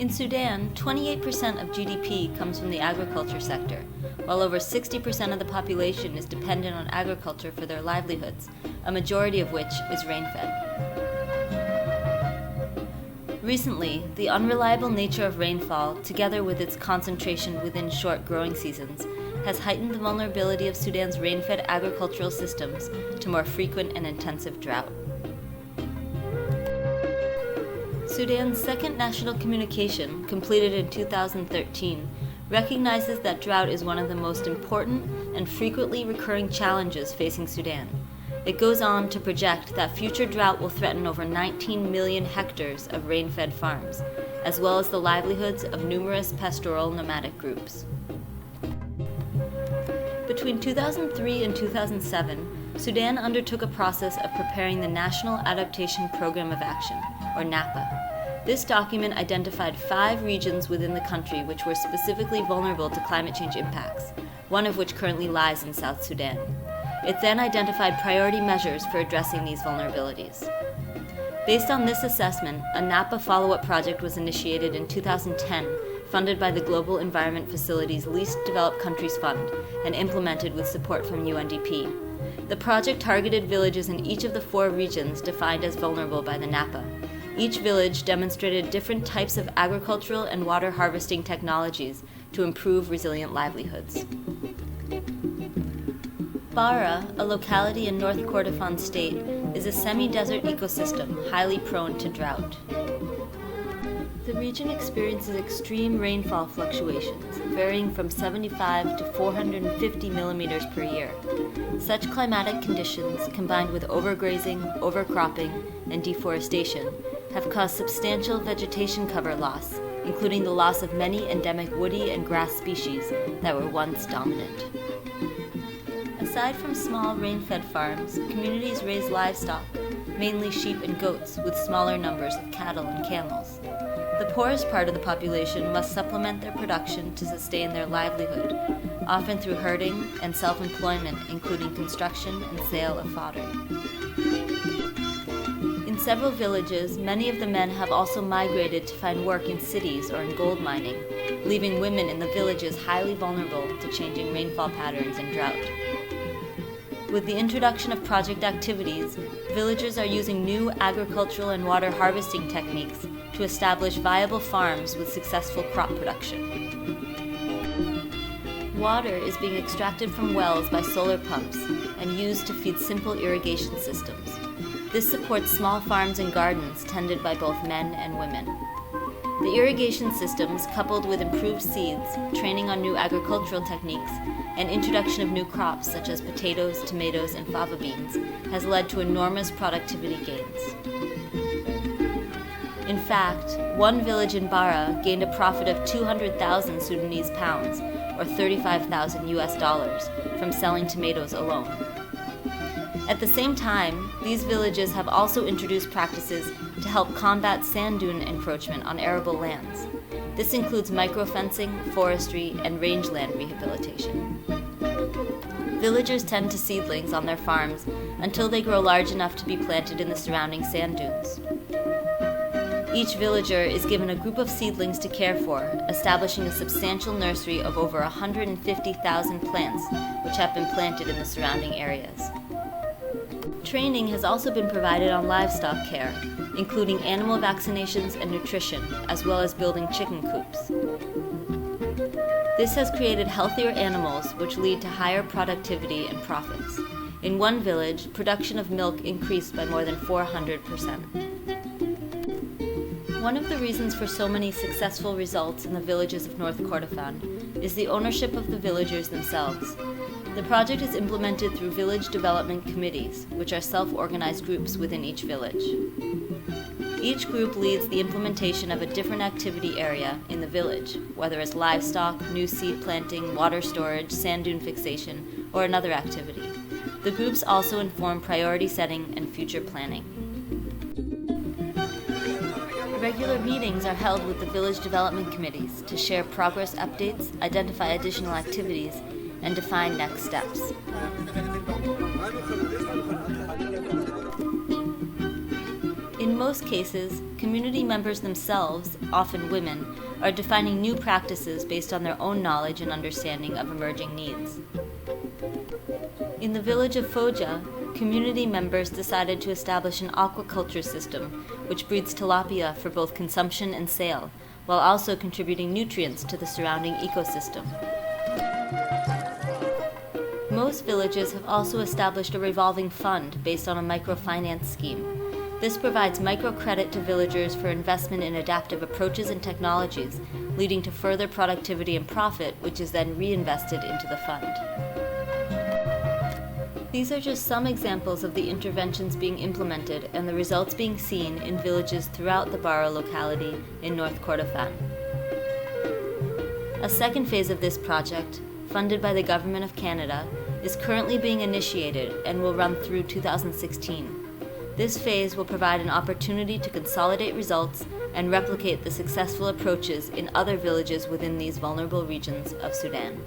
In Sudan, 28% of GDP comes from the agriculture sector, while over 60% of the population is dependent on agriculture for their livelihoods, a majority of which is rain-fed. Recently, the unreliable nature of rainfall, together with its concentration within short growing seasons, has heightened the vulnerability of Sudan's rain-fed agricultural systems to more frequent and intensive drought. Sudan's second national communication, completed in 2013, recognizes that drought is one of the most important and frequently recurring challenges facing Sudan. It goes on to project that future drought will threaten over 19 million hectares of rain-fed farms, as well as the livelihoods of numerous pastoral nomadic groups. Between 2003 and 2007, Sudan undertook a process of preparing the National Adaptation Program of Action, or NAPA. This document identified 5 regions within the country which were specifically vulnerable to climate change impacts, one of which currently lies in South Sudan. It then identified priority measures for addressing these vulnerabilities. Based on this assessment, a NAPA follow-up project was initiated in 2010, funded by the Global Environment Facility's Least Developed Countries Fund and implemented with support from UNDP. The project targeted villages in each of the 4 regions defined as vulnerable by the NAPA. Each village demonstrated different types of agricultural and water harvesting technologies to improve resilient livelihoods. Bara, a locality in North Kordofan state, is a semi-desert ecosystem highly prone to drought. The region experiences extreme rainfall fluctuations, varying from 75 to 450 millimeters per year. Such climatic conditions, combined with overgrazing, overcropping, and deforestation, have caused substantial vegetation cover loss, including the loss of many endemic woody and grass species that were once dominant. Aside from small rain-fed farms, communities raise livestock, mainly sheep and goats, with smaller numbers of cattle and camels. The poorest part of the population must supplement their production to sustain their livelihood, often through herding and self-employment, including construction and sale of fodder. In several villages, many of the men have also migrated to find work in cities or in gold mining, leaving women in the villages highly vulnerable to changing rainfall patterns and drought. With the introduction of project activities, villagers are using new agricultural and water harvesting techniques to establish viable farms with successful crop production. Water is being extracted from wells by solar pumps and used to feed simple irrigation systems. This supports small farms and gardens tended by both men and women. The irrigation systems, coupled with improved seeds, training on new agricultural techniques, and introduction of new crops such as potatoes, tomatoes, and fava beans, has led to enormous productivity gains. In fact, one village in Bara gained a profit of 200,000 Sudanese pounds, or $35,000 US, from selling tomatoes alone. At the same time, these villages have also introduced practices to help combat sand dune encroachment on arable lands. This includes microfencing, forestry, and rangeland rehabilitation. Villagers tend to seedlings on their farms until they grow large enough to be planted in the surrounding sand dunes. Each villager is given a group of seedlings to care for, establishing a substantial nursery of over 150,000 plants, which have been planted in the surrounding areas. Training has also been provided on livestock care, including animal vaccinations and nutrition, as well as building chicken coops. This has created healthier animals, which lead to higher productivity and profits. In one village, production of milk increased by more than 400%. One of the reasons for so many successful results in the villages of North Kordofan is the ownership of the villagers themselves. The project is implemented through village development committees, which are self-organized groups within each village. Each group leads the implementation of a different activity area in the village, whether it's livestock, new seed planting, water storage, sand dune fixation, or another activity. The groups also inform priority setting and future planning. Regular meetings are held with the village development committees to share progress updates, identify additional activities, and define next steps. In most cases, community members themselves, often women, are defining new practices based on their own knowledge and understanding of emerging needs. In the village of Foja, community members decided to establish an aquaculture system which breeds tilapia for both consumption and sale, while also contributing nutrients to the surrounding ecosystem. Most villages have also established a revolving fund based on a microfinance scheme. This provides microcredit to villagers for investment in adaptive approaches and technologies, leading to further productivity and profit, which is then reinvested into the fund. These are just some examples of the interventions being implemented and the results being seen in villages throughout the Baro locality in North Kordofan. A second phase of this project, funded by the Government of Canada, is currently being initiated and will run through 2016. This phase will provide an opportunity to consolidate results and replicate the successful approaches in other villages within these vulnerable regions of Sudan.